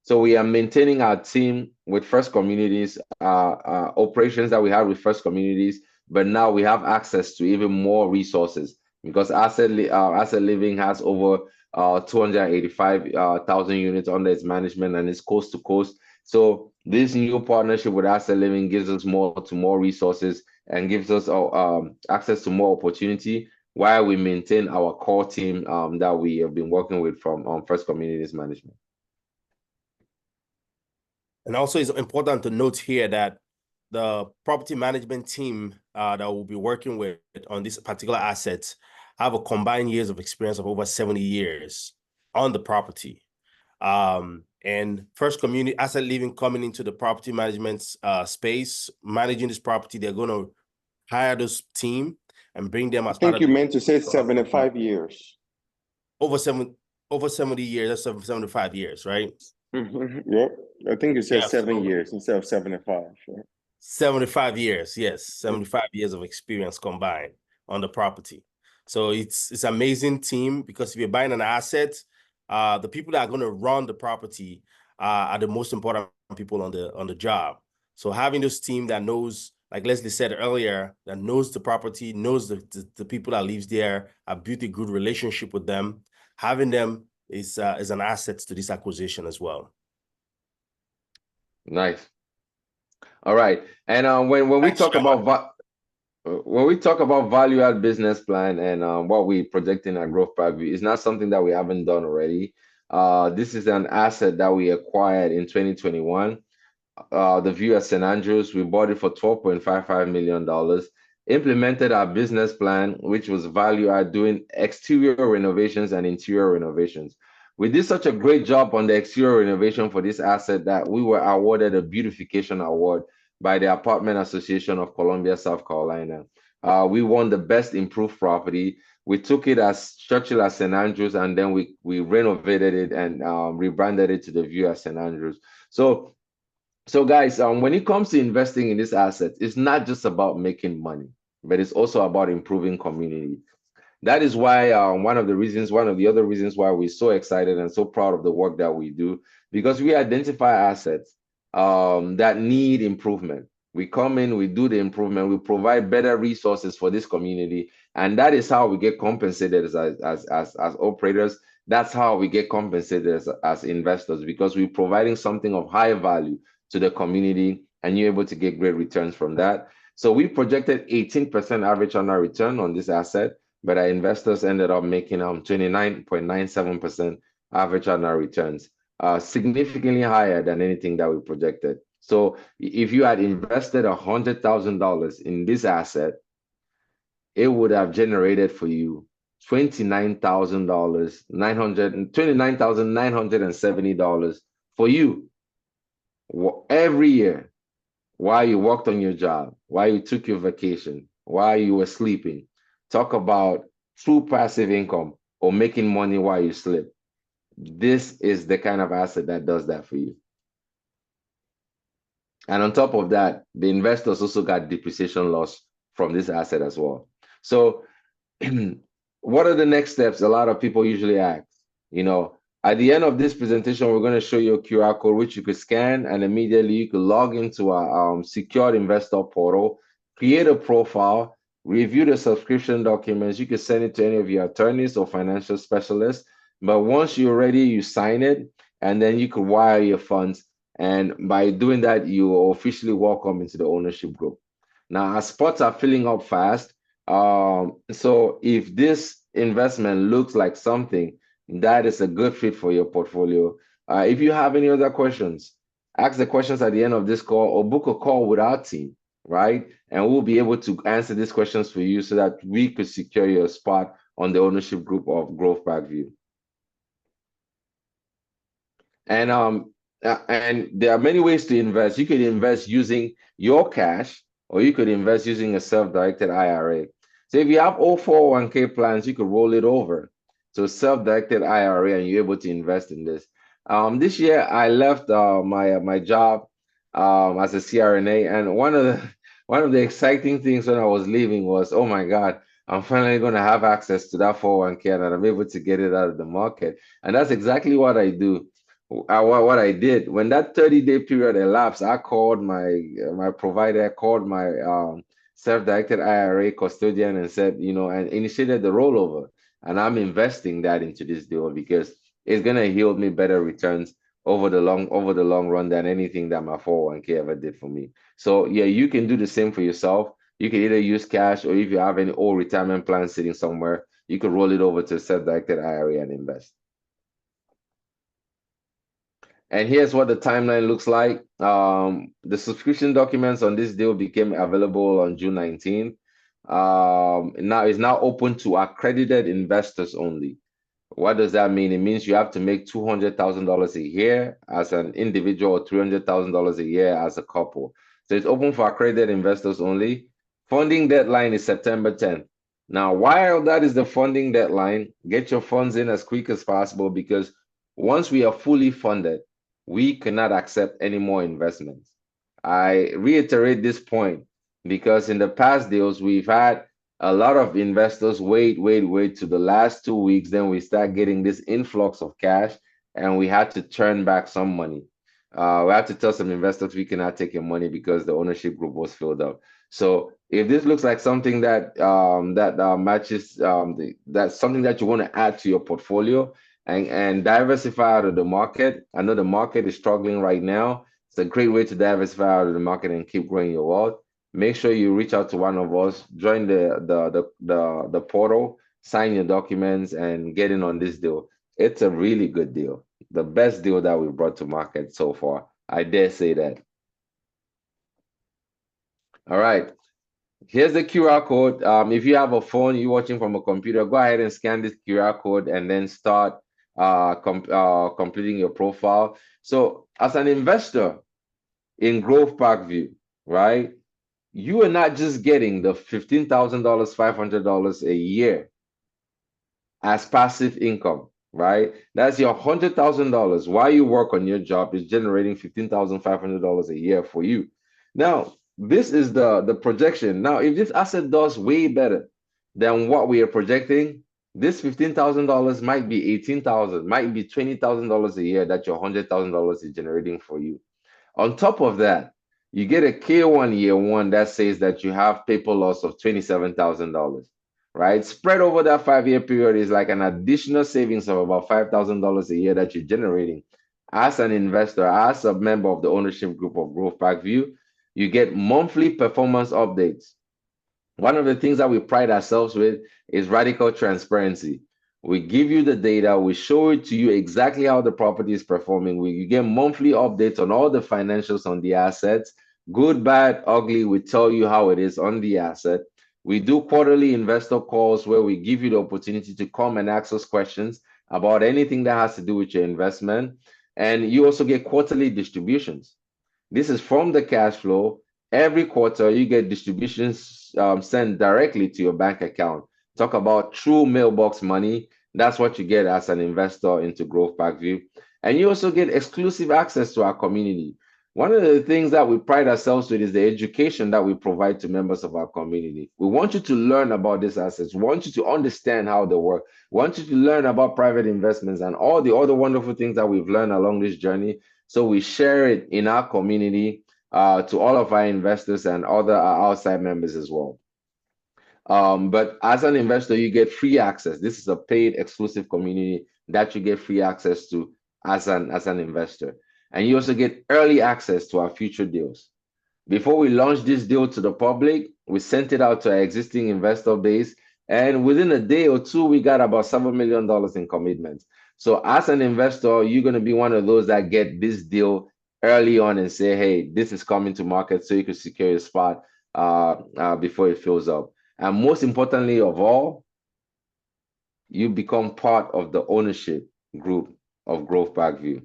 So we are maintaining our team with First Communities, operations that we had with First Communities, but now we have access to even more resources because Asset Living has over 285,000 units under its management and it's coast to coast. So this new partnership with Asset Living gives us more resources and gives us access to more opportunity while we maintain our core team that we have been working with from First Communities Management. And also, it's important to note here that the property management team that we'll be working with on this particular asset have a combined years of experience of over 70 years on the property. And First Community Asset Living coming into the property management space, managing this property, they're going to hire this team and bring them as I part think of you the, meant to say 75 years. over 70 years, that's 75 years, right? Yep. I think you said Yeah, 7 so- years instead of 75. Right? 75 years, yes, 75 years of experience combined on the property. So it's amazing team because if you're buying an asset, the people that are going to run the property are the most important people on the job. So having this team that knows, like Leslie said earlier, that knows the property, knows the people that lives there, have built a good relationship with them, having them is an asset to this acquisition as well. Nice. All right. And when we Thanks, talk Sean. about when we talk about value add business plan and what we project in our growth Parkview, it's not something that we haven't done already. This is an asset that we acquired in 2021. The View at St. Andrews, we bought it for $12.55 million. Implemented our business plan, which was value add, doing exterior renovations and interior renovations. We did such a great job on the exterior renovation for this asset that we were awarded a beautification award by the Apartment Association of Columbia, South Carolina. We won the best improved property. We took it as Churchill at St. Andrews, and then we renovated it and rebranded it to the View at St. Andrews. So guys, when it comes to investing in this asset, it's not just about making money, but it's also about improving community. That is why one of the other reasons why we're so excited and so proud of the work that we do, because we identify assets that need improvement. We come in, we do the improvement, we provide better resources for this community, and that is how we get compensated as operators. That's how we get compensated as investors, because we're providing something of high value to the community, and you're able to get great returns from that. So we projected 18% average annual return on this asset, but our investors ended up making 29.97% average annual returns, significantly higher than anything that we projected. So if you had invested $100,000 in this asset, it would have generated for you $29,970 for you every year, while you worked on your job, while you took your vacation, while you were sleeping. Talk about true passive income or making money while you sleep. This is the kind of asset that does that for you. And on top of that, the investors also got depreciation loss from this asset as well. So what are the next steps? A lot of people usually ask, at the end of this presentation, we're going to show you a QR code, which you could scan, and immediately you could log into our secured investor portal, create a profile, review the subscription documents. You could send it to any of your attorneys or financial specialists. But once you're ready, you sign it, and then you could wire your funds. And by doing that, you are officially welcome into the ownership group. Now, our spots are filling up fast. So if this investment looks like something that is a good fit for your portfolio, if you have any other questions, ask the questions at the end of this call or book a call with our team, right? And we'll be able to answer these questions for you so that we could secure your spot on the ownership group of Growth Parkview. And there are many ways to invest. You could invest using your cash, or you could invest using a self-directed IRA. So if you have all 401k plans, you could roll it over to a self-directed IRA, and you're able to invest in this. This year, I left my job as a CRNA, and one of the exciting things when I was leaving was, oh my God, I'm finally going to have access to that 401k, and I'm able to get it out of the market. And that's exactly what I do. what I did when that 30-day period elapsed, I called my provider, called my self-directed IRA custodian and said, and initiated the rollover. And I'm investing that into this deal because it's gonna yield me better returns over the long run than anything that my 401k ever did for me. So yeah, you can do the same for yourself. You can either use cash, or if you have any old retirement plan sitting somewhere, you can roll it over to a self-directed IRA and invest. And here's what the timeline looks like. The subscription documents on this deal became available on June 19th. Now it's now open to accredited investors only. What does that mean? It means you have to make $200,000 a year as an individual, or $300,000 a year as a couple. So it's open for accredited investors only. Funding deadline is September 10th. Now, while that is the funding deadline, get your funds in as quick as possible, because once we are fully funded, we cannot accept any more investments. I reiterate this point because in the past deals, we've had a lot of investors wait to the last 2 weeks. Then we start getting this influx of cash, and we had to turn back some money. We had to tell some investors we cannot take your money because the ownership group was filled up. So if this looks like something that matches that's something that you want to add to your portfolio and diversify out of the market. I know the market is struggling right now. It's a great way to diversify out of the market and keep growing your wealth. Make sure you reach out to one of us, join the portal, sign your documents, and get in on this deal. It's a really good deal, the best deal that we've brought to market so far. I dare say that. All right. Here's the QR code. If you have a phone, you're watching from a computer, go ahead and scan this QR code and then start completing your profile. So as an investor in Grove Parkview, right, you are not just getting the $15,000, $500 a year as passive income, right? That's your $100,000 while you work on your job is generating $15,500 a year for you. Now, this is the projection. Now, if this asset does way better than what we are projecting, this $15,000 might be $18,000, might be $20,000 a year that your $100,000 is generating for you. On top of that, you get a K1 year one that says that you have paper loss of $27,000, right? Spread over that 5-year period is like an additional savings of about $5,000 a year that you're generating. As an investor, as a member of the ownership group of Grove Parkview, you get monthly performance updates. One of the things that we pride ourselves with is radical transparency. We give you the data, we show it to you exactly how the property is performing. You get monthly updates on all the financials on the assets, good, bad, ugly. We tell you how it is on the asset. We do quarterly investor calls where we give you the opportunity to come and ask us questions about anything that has to do with your investment. And you also get quarterly distributions. This is from the cash flow. Every quarter, you get distributions sent directly to your bank account. Talk about true mailbox money. That's what you get as an investor into Grove Parkview. And you also get exclusive access to our community. One of the things that we pride ourselves with is the education that we provide to members of our community. We want you to learn about these assets. We want you to understand how they work. We want you to learn about private investments and all the other wonderful things that we've learned along this journey. So we share it in our community to all of our investors and other outside members as well. But as an investor, you get free access. This is a paid exclusive community that you get free access to as an investor. And you also get early access to our future deals. Before we launched this deal to the public, we sent it out to our existing investor base. And within a day or two, we got about $7 million in commitments. So as an investor, you're going to be one of those that get this deal early on and say, hey, this is coming to market, so you can secure your spot before it fills up. And most importantly of all, you become part of the ownership group of Grove Parkview.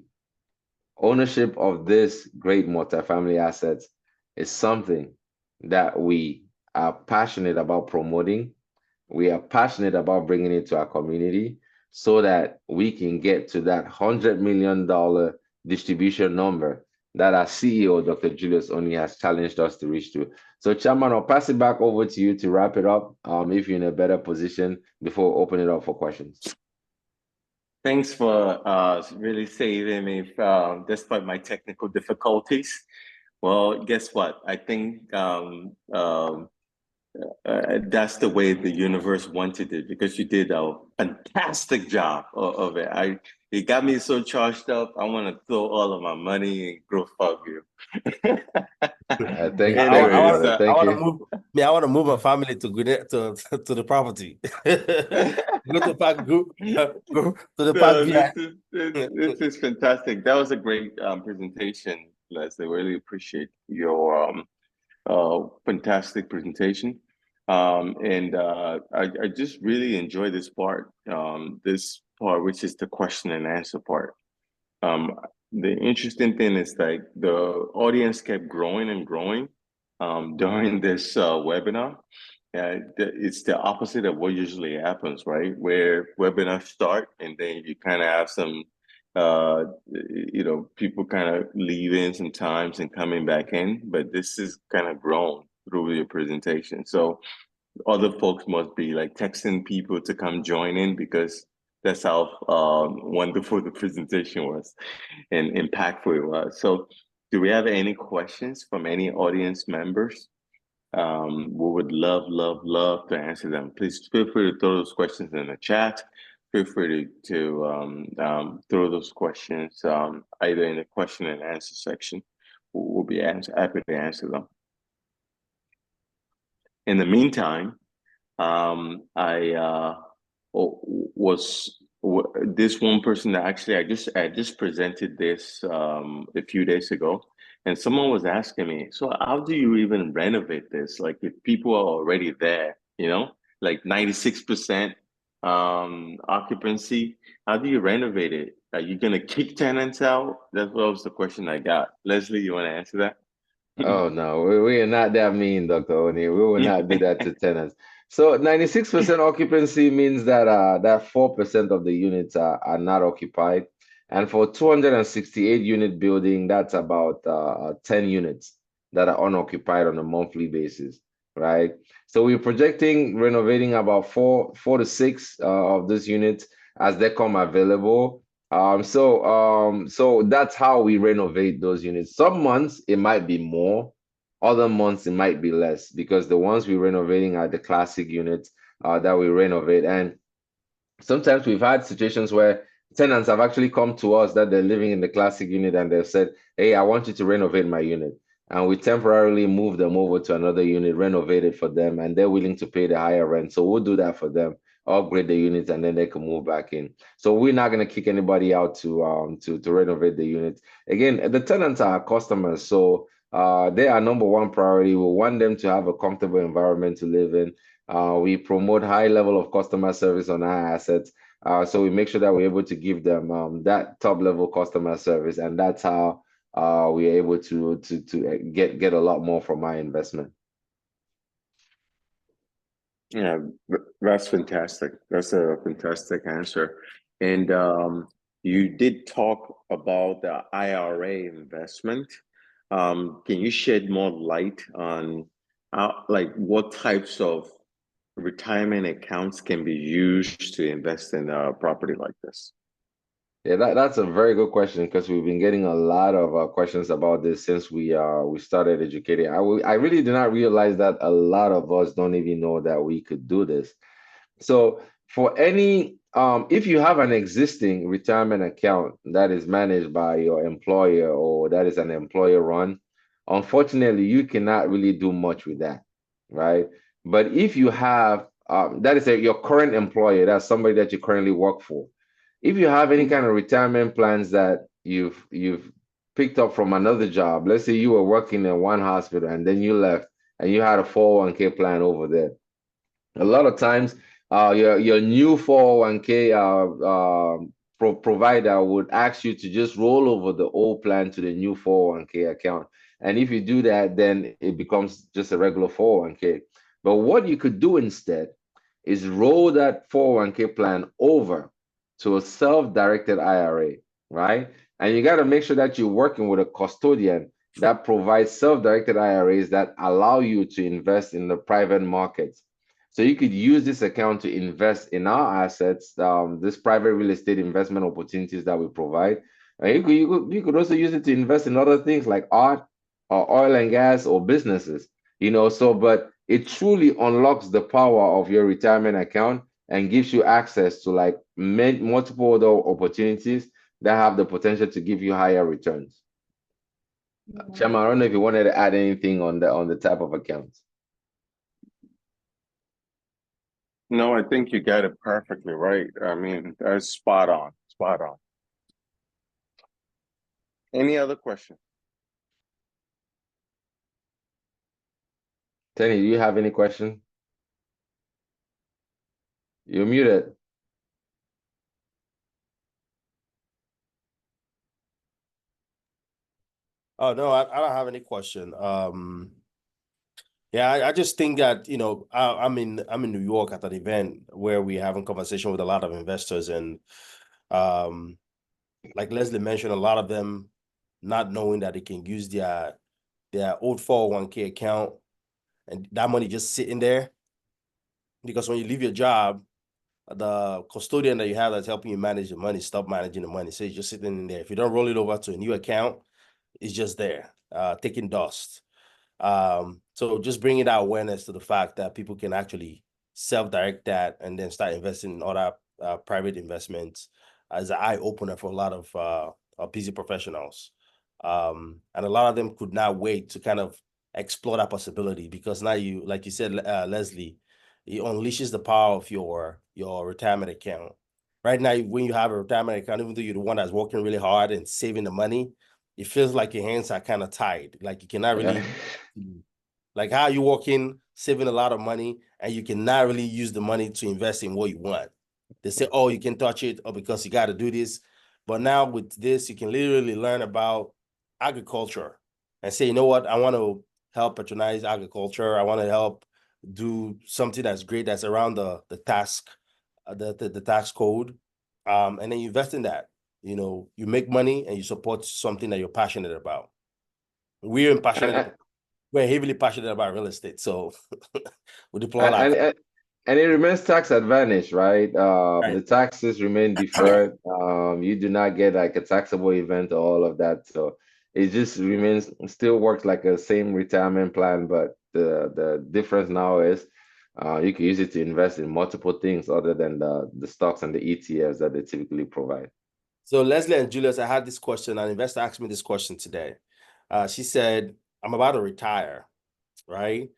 Ownership of this great multifamily assets is something that we are passionate about promoting. We are passionate about bringing it to our community so that we can get to that $100 million distribution number that our CEO, Dr. Julius Oni, has challenged us to reach to. So, Chairman, I'll pass it back over to you to wrap it up if you're in a better position before we open it up for questions. Thanks for really saving me despite my technical difficulties. Well, guess what? I think that's the way the universe wanted it because you did a fantastic job of it. It got me so charged up. I want to throw all of my money in growth Parkview. Thank you, Anyways, brother. Thank you. I want to move my family to to the property. Go to park. Go to the park. no, this is fantastic. That was a great presentation, Leslie. Really appreciate your fantastic presentation. And I just really enjoy this part, which is the question and answer part. The interesting thing is like the audience kept growing and growing during this webinar. It's the opposite of what usually happens, right? Where webinars start and then you kind of have some, people kind of leaving sometimes and coming back in, but this is kind of grown through your presentation. So other folks must be like texting people to come join in because that's how wonderful the presentation was and impactful it was. So do we have any questions from any audience members? We would love to answer them. Please feel free to throw those questions in the chat. Feel free to throw those questions either in the question and answer section. We'll be happy to answer them. In the meantime, I was this one person that actually I just presented this a few days ago, and someone was asking me, so how do you even renovate this? Like if people are already there, like 96% occupancy, how do you renovate it? Are you gonna kick tenants out? That was the question I got. Leslie, you want to answer that? Oh no, we are not that mean, Dr. Oni. We will not do that to tenants. So 96% occupancy means that that 4% of the units are not occupied. And for 268 unit building, that's about 10 units that are unoccupied on a monthly basis, right? So we're projecting renovating about four to six of those units as they come available. So that's how we renovate those units. Some months it might be more, other months it might be less because the ones we're renovating are the classic units that we renovate. And sometimes we've had situations where tenants have actually come to us that they're living in the classic unit and they've said, hey, I want you to renovate my unit. And we temporarily move them over to another unit, renovate it for them, and they're willing to pay the higher rent. So we'll do that for them, upgrade the units, and then they can move back in. So we're not going to kick anybody out to renovate the units. Again, the tenants are our customers, so they are number one priority. We want them to have a comfortable environment to live in. We promote high level of customer service on our assets. So we make sure that we're able to give them that top level customer service, and that's how we're able to get a lot more from our investment. Yeah, that's fantastic. That's a fantastic answer. And you did talk about the IRA investment. Can you shed more light on like what types of retirement accounts can be used to invest in a property like this? Yeah, that's a very good question because we've been getting a lot of questions about this since we started educating. I really did not realize that a lot of us don't even know that we could do this. So for any if you have an existing retirement account that is managed by your employer or that is an employer run, unfortunately you cannot really do much with that, right? But if you have that is your current employer, that's somebody that you currently work for. If you have any kind of retirement plans that you've picked up from another job, let's say you were working in one hospital and then you left and you had a 401k plan over there. A lot of times, your new 401k provider would ask you to just roll over the old plan to the new 401k account. And if you do that, then it becomes just a regular 401k. But what you could do instead is roll that 401k plan over to a self-directed IRA, right? And you got to make sure that you're working with a custodian that provides self-directed IRAs that allow you to invest in the private markets. So you could use this account to invest in our assets, this private real estate investment opportunities that we provide. And you could also use it to invest in other things like art or oil and gas or businesses, so but it truly unlocks the power of your retirement account and gives you access to like multiple other opportunities that have the potential to give you higher returns. Chema, I don't know if you wanted to add anything on the type of accounts. No, I think you got it perfectly right. I mean, that's spot on, spot on. Any other question? Tenny, do you have any question? You're muted. Oh no, I don't have any question. Yeah, I just think that I'm in New York at an event where we're having conversation with a lot of investors, and like Leslie mentioned, a lot of them not knowing that they can use their old 401k account and that money just sitting there, because when you leave your job, the custodian that you have that's helping you manage the money stop managing the money, so it's just sitting in there. If you don't roll it over to a new account, it's just there, taking dust. So just bringing that awareness to the fact that people can actually self-direct that and then start investing in other private investments as an eye opener for a lot of busy professionals. And a lot of them could not wait to kind of explore that possibility, because now you, like you said, Leslie, it unleashes the power of your retirement account. Right now, when you have a retirement account, even though you're the one that's working really hard and saving the money, it feels like your hands are kind of tied. Like you cannot really, like how you working, saving a lot of money, and you cannot really use the money to invest in what you want. They say, oh, you can touch it, or because you got to do this. But now with this, you can literally learn about agriculture and say, you know what, I want to help patronize agriculture. I want to help do something that's great, that's around the task, the tax code. And then you invest in that. You make money and you support something that you're passionate about. We're heavily passionate about real estate, so we deploy a lot. And it remains tax advantage, right? Right. The taxes remain deferred. You do not get like a taxable event or all of that. So it just remains, still works like a same retirement plan, but the difference now is you can use it to invest in multiple things other than the stocks and the ETFs that they typically provide. So Leslie and Julius, I had this question. An investor asked me this question today. She said, I'm about to retire, right?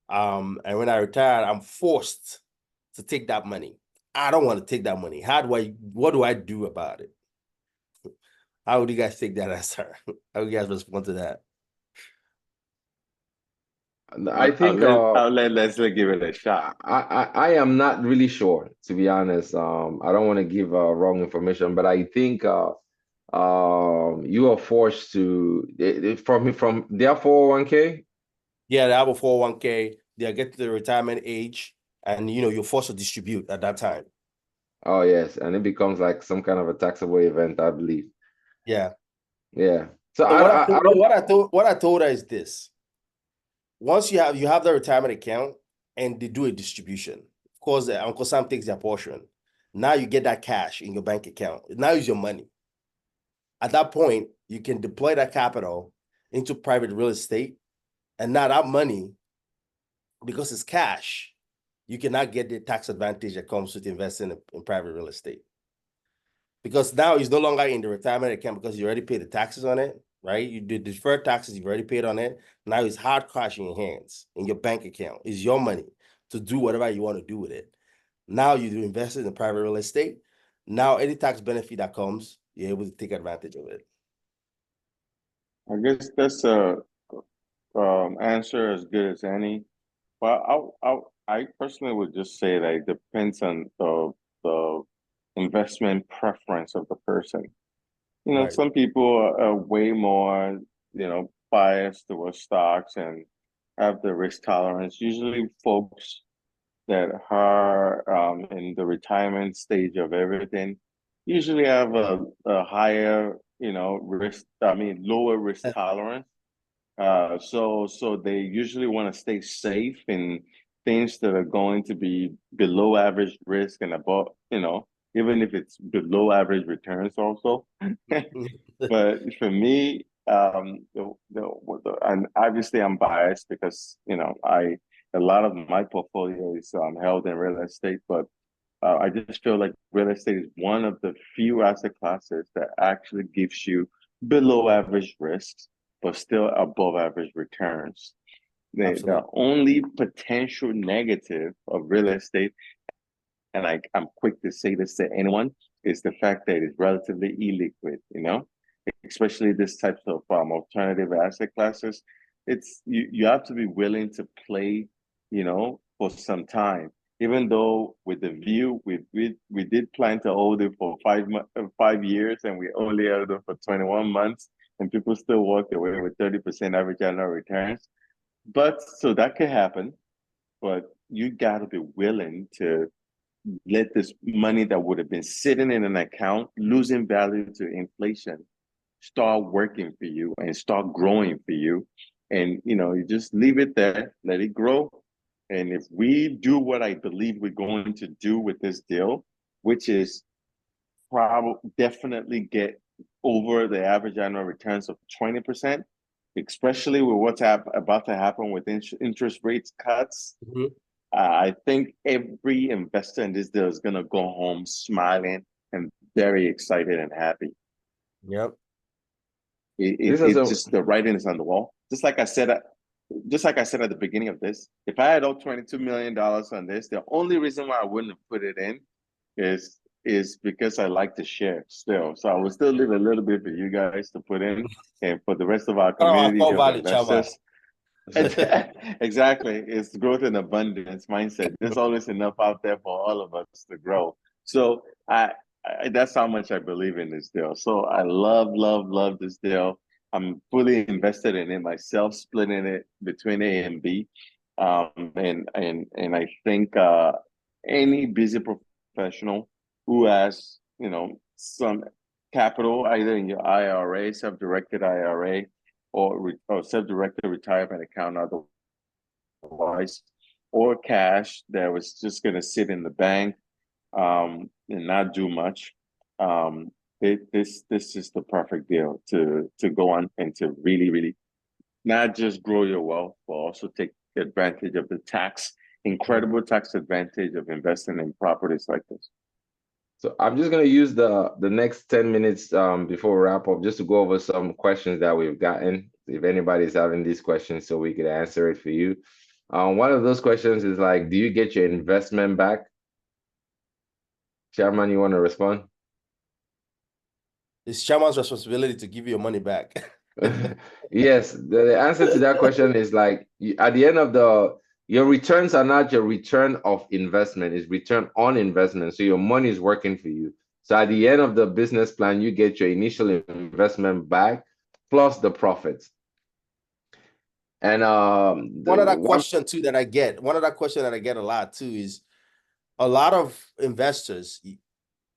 And when I retire, I'm forced to take that money. I don't want to take that money. What do I do about it? How would you guys take that answer? How would you guys respond to that? I think I'll let Leslie give it a shot. I am not really sure, to be honest. I don't want to give wrong information, but I think you are forced to from their 401k. Yeah, they have a 401k. They get to the retirement age, and you're forced to distribute at that time. Oh yes, and it becomes like some kind of a taxable event, I believe. Yeah. Yeah. So what I told her is this: once you have the retirement account and they do a distribution, of course, Uncle Sam takes their portion. Now you get that cash in your bank account. Now is your money. At that point, you can deploy that capital into private real estate, and now that money, because it's cash, you cannot get the tax advantage that comes with investing in private real estate. Because now it's no longer in the retirement account because you already paid the taxes on it, right? You did deferred taxes, you've already paid on it. Now it's hard cash in your hands, in your bank account. It's your money to do whatever you want to do with it. Now you invest in private real estate. Now any tax benefit that comes, you're able to take advantage of it. I guess that's a answer as good as any. But I personally would just say that it depends on the investment preference of the person. Right. Some people are way more, biased towards stocks and have the risk tolerance. Usually folks that are in the retirement stage of everything usually have a higher, lower risk tolerance. So they usually want to stay safe things that are going to be below average risk and above, even if it's below average returns also. But for me, and obviously I'm biased because a lot of my portfolio is held in real estate, but I just feel like real estate is one of the few asset classes that actually gives you below average risks, but still above average returns. The Absolutely. only potential negative of real estate, and I'm quick to say this to anyone, is the fact that it's relatively illiquid, especially this types of alternative asset classes. You have to be willing to play, for some time. Even though with the view we did plan to hold it for 5 years, and we only held it for 21 months, and people still walked away with 30% average annual returns. But so that could happen, but you got to be willing to let this money that would have been sitting in an account, losing value to inflation, start working for you and start growing for you. And, you just leave it there, let it grow. And if we do what I believe we're going to do with this deal, which is probably definitely get over the average annual returns of 20%, especially with what's about to happen with interest rates cuts. Mm-hmm. I think every investor in this deal is going to go home smiling and very excited and happy. Yep. It's just the writing is on the wall. Just like I said at the beginning of this, if I had owed $22 million on this, the only reason why I wouldn't have put it in is because I like to share still. So I will still leave a little bit for you guys to put in, and for the rest of our community of investors. Exactly. It's growth and abundance mindset. There's always enough out there for all of us to grow. So that's how much I believe in this deal. So I love this deal. I'm fully invested in it myself, splitting it between A and B. And I think any busy professional who has, some capital, either in your IRA, self-directed IRA, or self-directed retirement account otherwise, or cash that was just going to sit in the bank and not do much. This is the perfect deal to go on and to really not just grow your wealth, but also take advantage of the incredible tax advantage of investing in properties like this. So I'm just going to use the next 10 minutes before we wrap up just to go over some questions that we've gotten. If anybody's having these questions, so we could answer it for you. One of those questions is like, do you get your investment back? Chairman, you want to respond? It's chairman's responsibility to give you your money back. Yes, the answer to that question is like, at the end of your returns are not your return of investment, it's return on investment. So your money is working for you. So at the end of the business plan, you get your initial investment back plus the profits. And one other question that I get a lot too is a lot of investors,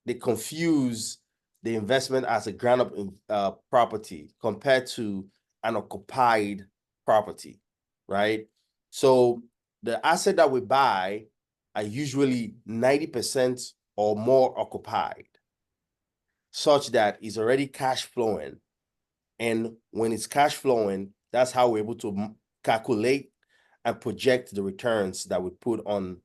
they confuse the investment as a ground-up property compared to an occupied property, right? So the asset that we buy are usually 90% or more occupied, such that it's already cash flowing. And when it's cash flowing, that's how we're able to calculate and project the returns that we put on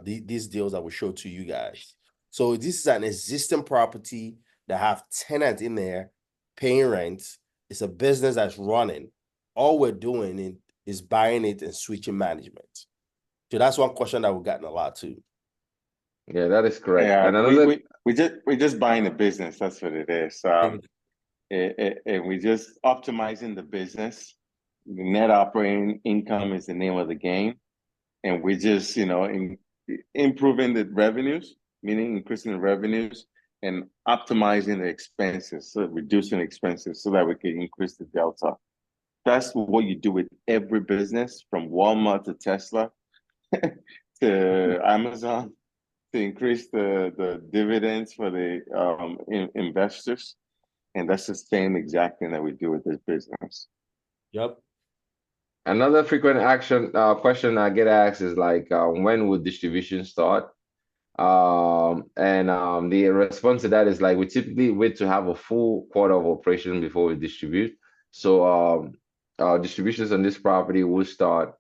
these deals that we show to you guys. So this is an existing property that have tenants in there paying rent. It's a business that's running. All we're doing is buying it and switching management. So that's one question that we've gotten a lot too. Yeah, that is correct. Yeah, and another... we're just buying a business. That's what it is. And we're just optimizing the business. The net operating income is the name of the game, and we're just improving the revenues, meaning increasing the revenues, and optimizing the expenses, so reducing expenses so that we can increase the delta. That's what you do with every business, from Walmart to Tesla to Amazon, to increase the dividends for the investors. And that's the same exact thing that we do with this business. Yep. Another frequent action question I get asked is like, when would distribution start? The response to that is like, we typically wait to have a full quarter of operation before we distribute. So distributions on this property will start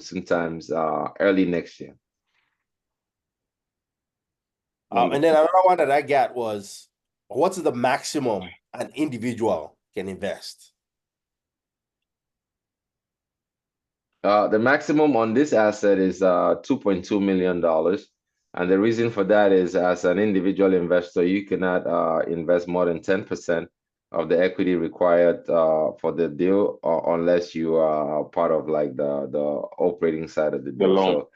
sometimes early next year. And then another one that I got was, what's the maximum an individual can invest? The maximum on this asset is $2.2 million. And the reason for that is, as an individual investor, you cannot invest more than 10% of the equity required for the deal, unless you are part of like the operating side of the deal. loan. So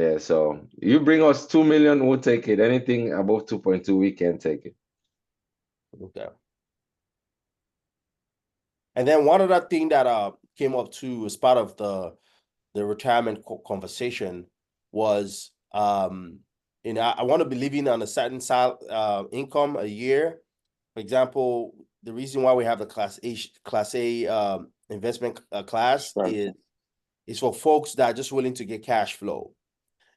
yeah, so you bring us 2 million, we'll take it. Anything above 2.2, we can take it. Okay. And then one other thing that came up too as part of the retirement conversation was, you know, I want to be living on a certain income a year. For example, the reason why we have the Class A investment class Right. is for folks that are just willing to get cash flow.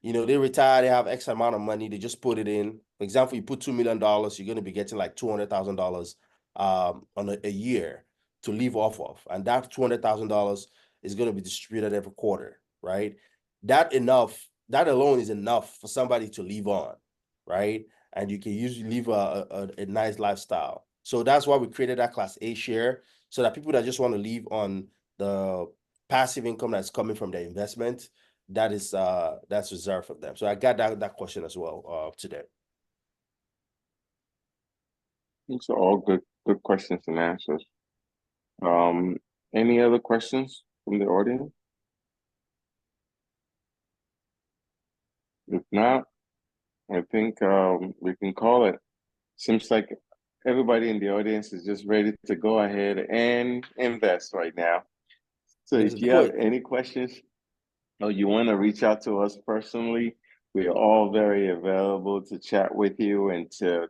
You know, they retire, they have X amount of money, they just put it in. For example, you put $2 million, you're going to be getting like $200,000 on a year to live off of. And that $200,000 is going to be distributed every quarter, right? That alone is enough for somebody to live on, right? And you can usually live a nice lifestyle. So that's why we created that Class A share, so that people that just want to live on the passive income that's coming from their investment, that's reserved for them. So I got that question as well today. These are all good questions and answers. Any other questions from the audience? If not, I think we can call it. Seems like everybody in the audience is just ready to go ahead and invest right now. So Let's if you do have it. any questions or you want to reach out to us personally, we are all very available to chat with you and to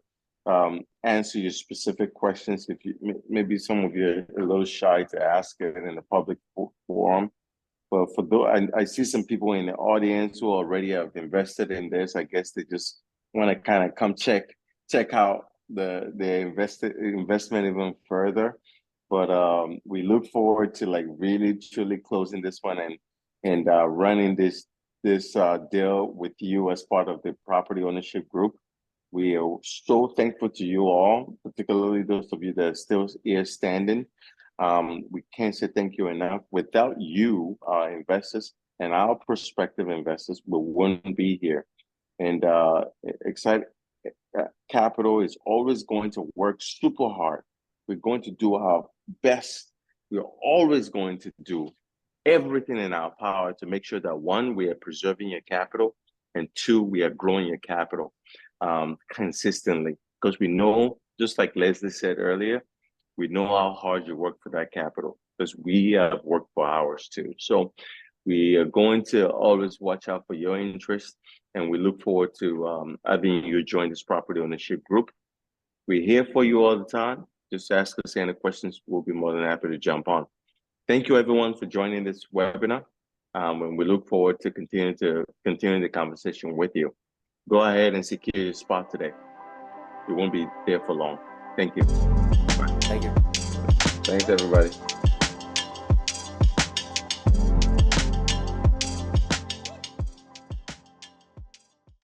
answer your specific questions. If you maybe some of you are a little shy to ask it in a public forum, but for those, I see some people in the audience who already have invested in this. I guess they just want to kind of come check out the investment even further. But we look forward to like really truly closing this one and running this deal with you as part of the property ownership group. We are so thankful to you all, particularly those of you that are still here standing. We can't say thank you enough. Without you, our investors and our prospective investors, we wouldn't be here. And XSITE Capital is always going to work super hard. We're going to do our best. We're always going to do everything in our power to make sure that, one, we are preserving your capital, and two, we are growing your capital consistently. Because we know, just like Leslie said earlier, we know how hard you work for that capital, because we have worked for ours too. So we are going to always watch out for your interest, and we look forward to having you join this property ownership group. We're here for you all the time. Just ask us any questions. We'll be more than happy to jump on. Thank you, everyone, for joining this webinar. And we look forward to continuing the conversation with you. Go ahead and secure your spot today. You won't be there for long. Thank you. Thank you. Thanks, everybody.